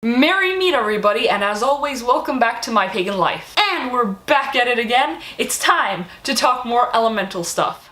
Merry meet everybody, and as always, welcome back to My Pagan Life. And we're back at it again. It's time to talk more elemental stuff.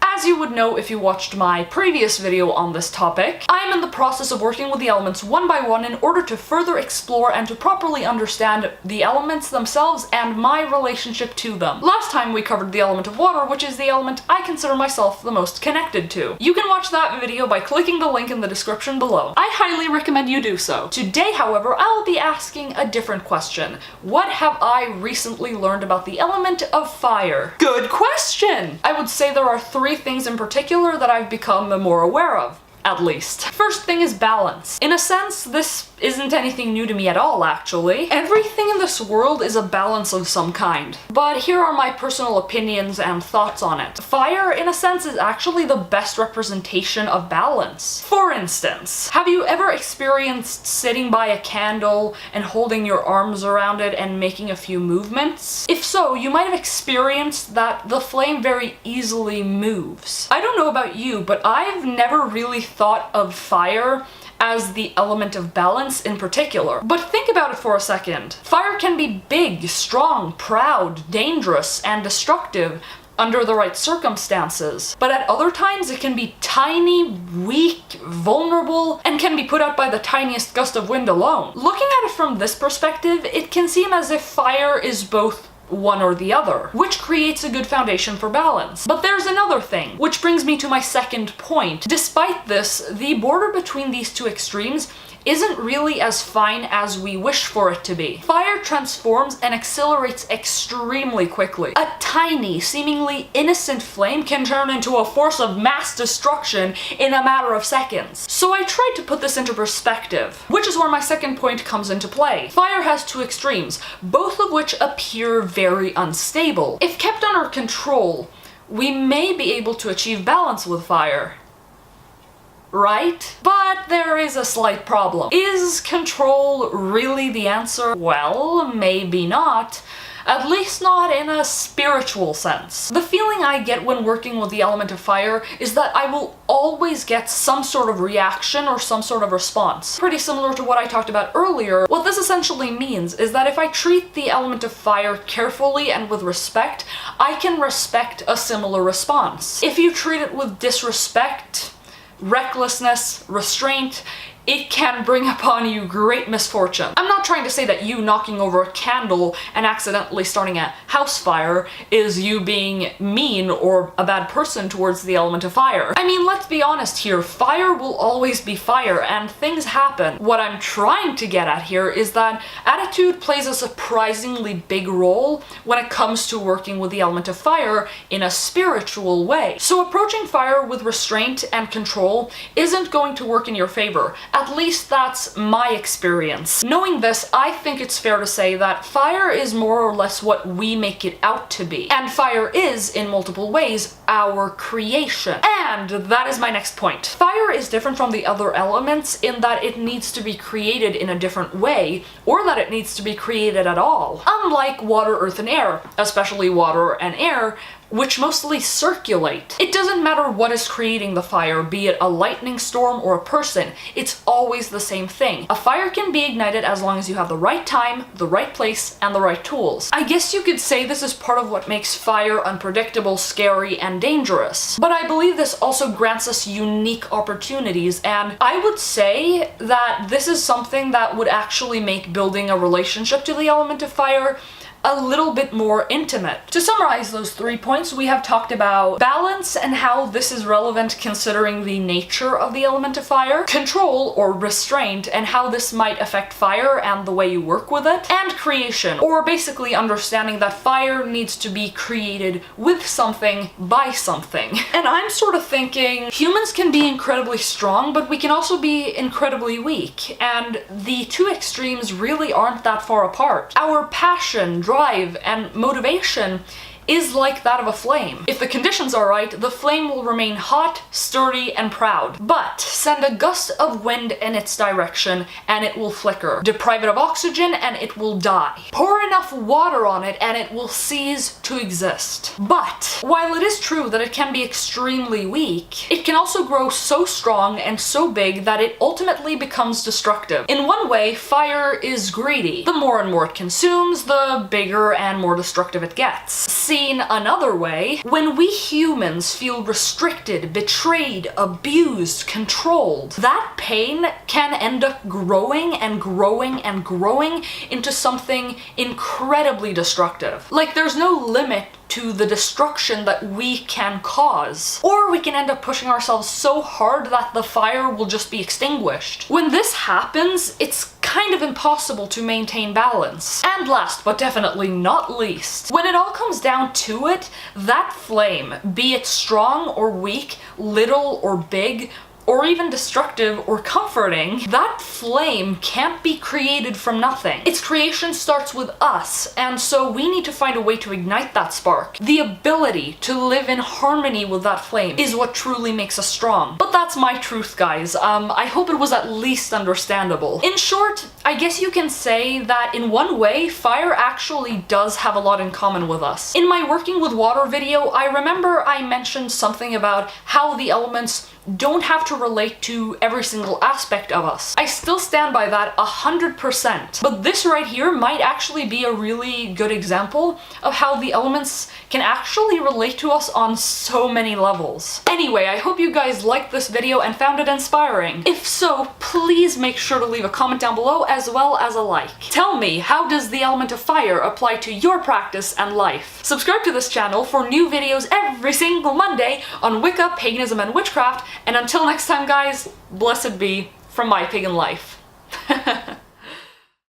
As you would know if you watched my previous video on this topic, I'm in the process of working with the elements one by one in order to further explore and to properly understand the elements themselves and my relationship to them. Last time we covered the element of water, which is the element I consider myself the most connected to. You can watch that video by clicking the link in the description below. I highly recommend you do so. Today, however, I'll be asking a different question. What have I recently learned about the element of fire? Good question! I would say there are three things in particular that I've become more aware of. At least. First thing is balance. In a sense, this isn't anything new to me at all, actually. Everything in this world is a balance of some kind. But here are my personal opinions and thoughts on it. Fire, in a sense, is actually the best representation of balance. For instance, have you ever experienced sitting by a candle and holding your arms around it and making a few movements? If so, you might have experienced that the flame very easily moves. I don't know about you, but I've never really thought of fire as the element of balance in particular. But think about it for a second. Fire can be big, strong, proud, dangerous, and destructive under the right circumstances. But at other times it can be tiny, weak, vulnerable, and can be put out by the tiniest gust of wind alone. Looking at it from this perspective, it can seem as if fire is both one or the other, which creates a good foundation for balance. But there's another thing, which brings me to my second point. Despite this, the border between these two extremes isn't really as fine as we wish for it to be. Fire transforms and accelerates extremely quickly. A tiny, seemingly innocent flame can turn into a force of mass destruction in a matter of seconds. So I tried to put this into perspective, which is where my second point comes into play. Fire has two extremes, both of which appear very unstable. If kept under control, we may be able to achieve balance with fire. Right? But there is a slight problem. Is control really the answer? Well, maybe not. At least not in a spiritual sense. The feeling I get when working with the element of fire is that I will always get some sort of reaction or some sort of response. Pretty similar to what I talked about earlier. What this essentially means is that if I treat the element of fire carefully and with respect, I can respect a similar response. If you treat it with disrespect, recklessness, restraint, it can bring upon you great misfortune. I'm not trying to say that you knocking over a candle and accidentally starting a house fire is you being mean or a bad person towards the element of fire. I mean, let's be honest here, fire will always be fire and things happen. What I'm trying to get at here is that attitude plays a surprisingly big role when it comes to working with the element of fire in a spiritual way. So approaching fire with restraint and control isn't going to work in your favor. At least that's my experience. Knowing this, I think it's fair to say that fire is more or less what we make it out to be. And fire is, in multiple ways, our creation. And that is my next point. Fire is different from the other elements in that it needs to be created in a different way, or that it needs to be created at all. Unlike water, earth, and air, especially water and air, which mostly circulate. It doesn't matter what is creating the fire, be it a lightning storm or a person, it's always the same thing. A fire can be ignited as long as you have the right time, the right place, and the right tools. I guess you could say this is part of what makes fire unpredictable, scary, and dangerous. But I believe this also grants us unique opportunities, and I would say that this is something that would actually make building a relationship to the element of fire a little bit more intimate. To summarize those 3 points, we have talked about balance and how this is relevant considering the nature of the element of fire, control or restraint and how this might affect fire and the way you work with it, and creation, or basically understanding that fire needs to be created with something by something. And I'm sort of thinking humans can be incredibly strong, but we can also be incredibly weak, and the two extremes really aren't that far apart. Our passion, drive, and motivation is like that of a flame. If the conditions are right, the flame will remain hot, sturdy, and proud. But send a gust of wind in its direction and it will flicker. Deprive it of oxygen and it will die. Pour enough water on it and it will cease to exist. But while it is true that it can be extremely weak, it can also grow so strong and so big that it ultimately becomes destructive. In one way, fire is greedy. The more and more it consumes, the bigger and more destructive it gets. Seen another way, when we humans feel restricted, betrayed, abused, controlled, that pain can end up growing and growing and growing into something incredibly destructive. Like, there's no limit to the destruction that we can cause. Or we can end up pushing ourselves so hard that the fire will just be extinguished. When this happens, it's kind of impossible to maintain balance. And last but definitely not least, when it all comes down to it, that flame, be it strong or weak, little or big, or even destructive or comforting, that flame can't be created from nothing. Its creation starts with us, and so we need to find a way to ignite that spark. The ability to live in harmony with that flame is what truly makes us strong. But that's my truth, guys. I hope it was at least understandable. In short, I guess you can say that in one way, fire actually does have a lot in common with us. In my working with water video, I remember I mentioned something about how the elements don't have to relate to every single aspect of us. I still stand by that 100%. But this right here might actually be a really good example of how the elements can actually relate to us on so many levels. Anyway, I hope you guys liked this video and found it inspiring. If so, please make sure to leave a comment down below as well as a like. Tell me, how does the element of fire apply to your practice and life? Subscribe to this channel for new videos every single Monday on Wicca, paganism, and witchcraft. And until next time, guys, blessed be from My Pagan Life.